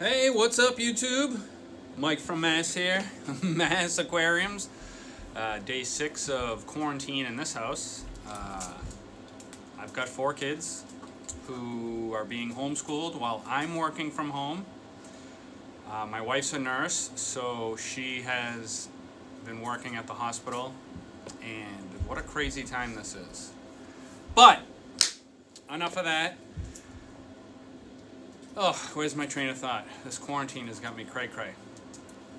Hey, what's up YouTube? Mike from Mass here, Mass Aquariums. Day 6 of quarantine in this house. I've got 4 kids who are being homeschooled while I'm working from home. My wife's a nurse, so she has been working at the hospital, and what a crazy time this is. But, enough of that. Oh, where's my train of thought? This quarantine has got me cray-cray.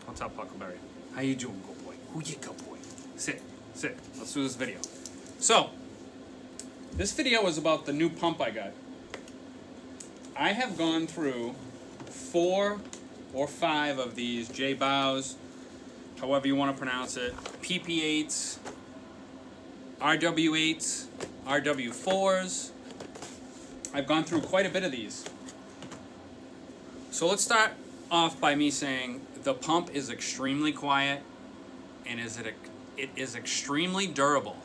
What's up, Huckleberry? How you doing, good boy? Who you good boy? Sit. Let's do this video. So, this video is about the new pump I got. I have gone through 4 or 5 of these Jebaos, however you want to pronounce it, PP8s, RW8s, RW4s. I've gone through quite a bit of these. So let's start off by me saying the pump is extremely quiet and it is extremely durable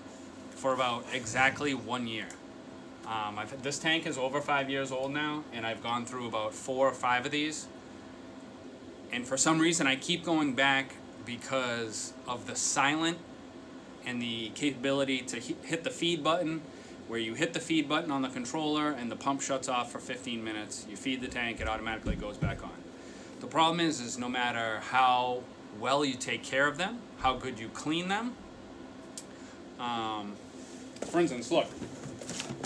for about exactly 1 year. This tank is over 5 years old now, and I've gone through about 4 or 5 of these. And for some reason I keep going back because of the silent and the capability to hit the feed button, where you hit the feed button on the controller and the pump shuts off for 15 minutes. You feed the tank, it automatically goes back on. The problem is no matter how well you take care of them, how good you clean them. For instance, look,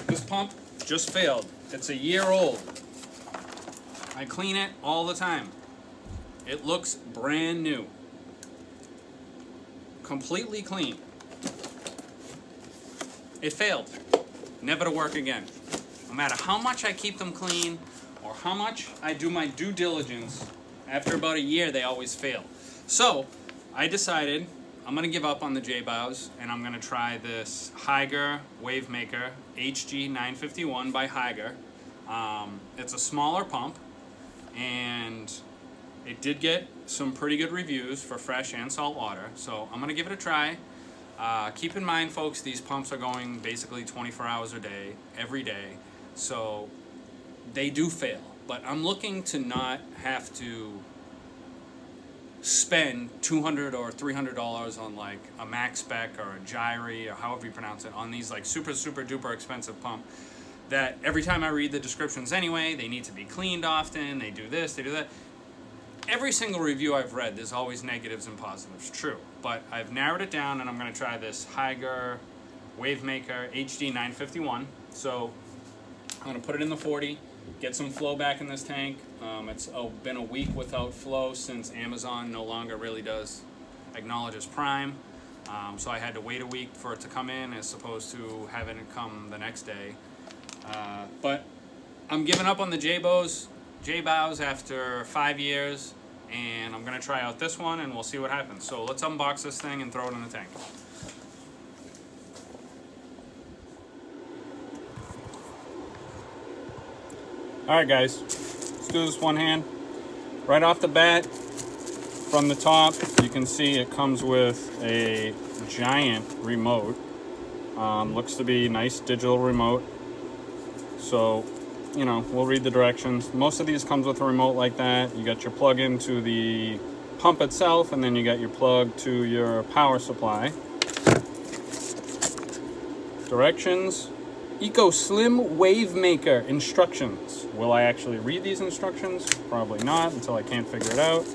this pump just failed. It's a year old. I clean it all the time. It looks brand new. Completely clean. It failed. Never to work again. No matter how much I keep them clean or how much I do my due diligence, after about a year they always fail. So I decided I'm going to give up on the Jebaos and I'm going to try this Hygger Wavemaker HG-951 by Hygger. It's a smaller pump, and it did get some pretty good reviews for fresh and salt water, so I'm going to give it a try. Keep in mind, folks, these pumps are going basically 24 hours a day, every day, so they do fail. But I'm looking to not have to spend $200 or $300 on like a max spec or a gyri, or however you pronounce it, on these like super duper expensive pump that every time I read the descriptions anyway, they need to be cleaned often, they do this, they do that. Every single review I've read, there's always negatives and positives, true. But I've narrowed it down, and I'm going to try this Hygger Wavemaker HG-951. So I'm going to put it in the 40, get some flow back in this tank. It's been a week without flow since Amazon no longer really does acknowledge as Prime. So I had to wait a week for it to come in as opposed to having it come the next day. But I'm giving up on the Jebaos after 5 years, and I'm going to try out this one and we'll see what happens. So let's unbox this thing and throw it in the tank. Alright guys, let's do this one hand. Right off the bat, from the top, you can see it comes with a giant remote. Looks to be a nice digital remote. So, you know, we'll read the directions. Most of these comes with a remote like that. You got your plug into the pump itself, and then you got your plug to your power supply. Directions. Eco Slim Wavemaker instructions. Will I actually read these instructions? Probably not, until I can't figure it out.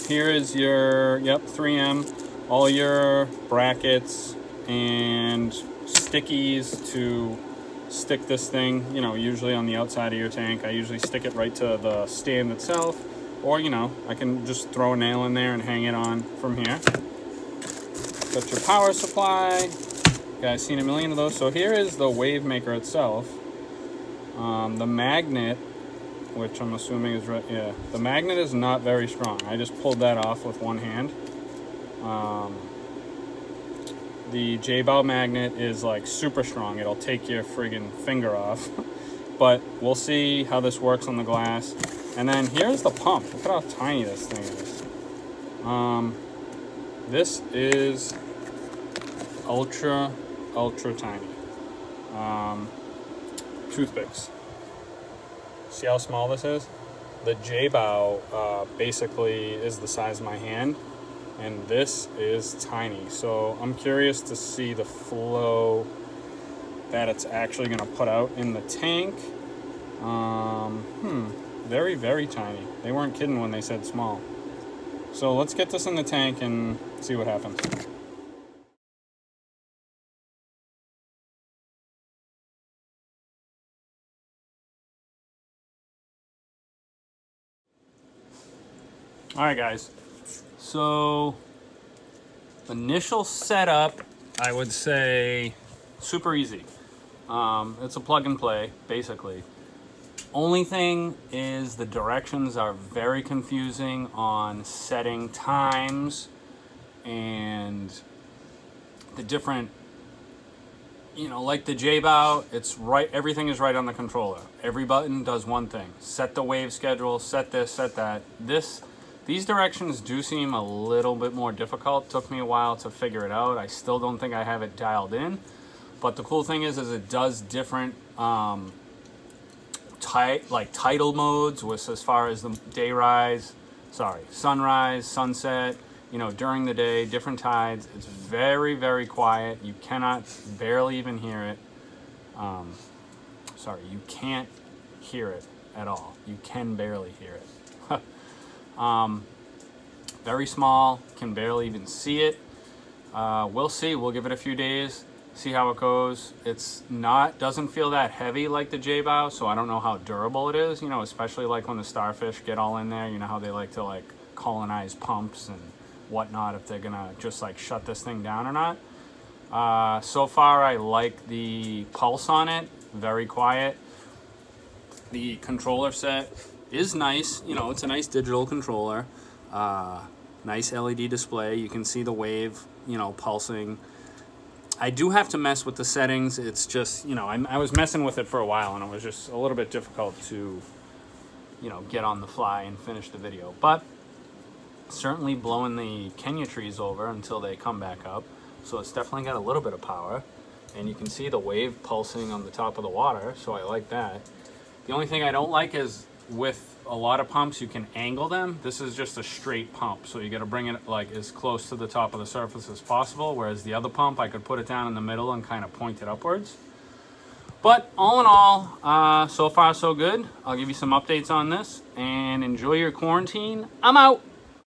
Here is your, 3M, all your brackets and stickies to stick this thing, you know, usually on the outside of your tank. I usually stick it right to the stand itself, or, you know, I can just throw a nail in there and hang it on from here. Got your power supply. You guys seen a million of those. So here is the Wavemaker itself. The magnet, which I'm assuming is right, yeah, the magnet is not very strong. I just pulled that off with one hand. The Jebao magnet is like super strong. It'll take your friggin' finger off. But we'll see how this works on the glass. And then here's the pump. Look at how tiny this thing is. This is ultra tiny. Toothpicks. See how small this is? The Jebao basically is the size of my hand, and this is tiny. So I'm curious to see the flow that it's actually going to put out in the tank. Very, very tiny. They weren't kidding when they said small. So let's get this in the tank and see what happens. All right, guys. So initial setup, I would say super easy. It's a plug and play, basically. Only thing is the directions are very confusing on setting times and the different, you know, like the Jebao, it's right, everything is right on the controller. Every button does one thing. Set the wave schedule, set this, set that. These directions do seem a little bit more difficult. Took me a while to figure it out. I still don't think I have it dialed in. But the cool thing is it does different tidal modes with as far as the sunrise, sunset, you know, during the day, different tides. It's very, very quiet. You cannot barely even hear it. You can't hear it at all. You can barely hear it. Very small, can barely even see it. We'll see, we'll give it a few days, see how it goes. It's doesn't feel that heavy like the Jebao, so I don't know how durable it is, you know, especially like when the starfish get all in there, you know how they like to like colonize pumps and whatnot, if they're gonna just like shut this thing down or not. So far I like the pulse on it, very quiet. The controller set is nice, you know, it's a nice digital controller. Nice LED display. You can see the wave, you know, pulsing. I do have to mess with the settings. It's just, you know, I was messing with it for a while and it was just a little bit difficult to, you know, get on the fly and finish the video. But certainly blowing the Kenya trees over until they come back up. So it's definitely got a little bit of power. And you can see the wave pulsing on the top of the water, so I like that. The only thing I don't like is with a lot of pumps, you can angle them. This is just a straight pump, so you got to bring it like as close to the top of the surface as possible, whereas the other pump, I could put it down in the middle and kind of point it upwards. But all in all, so far so good. I'll give you some updates on this, and enjoy your quarantine. I'm out.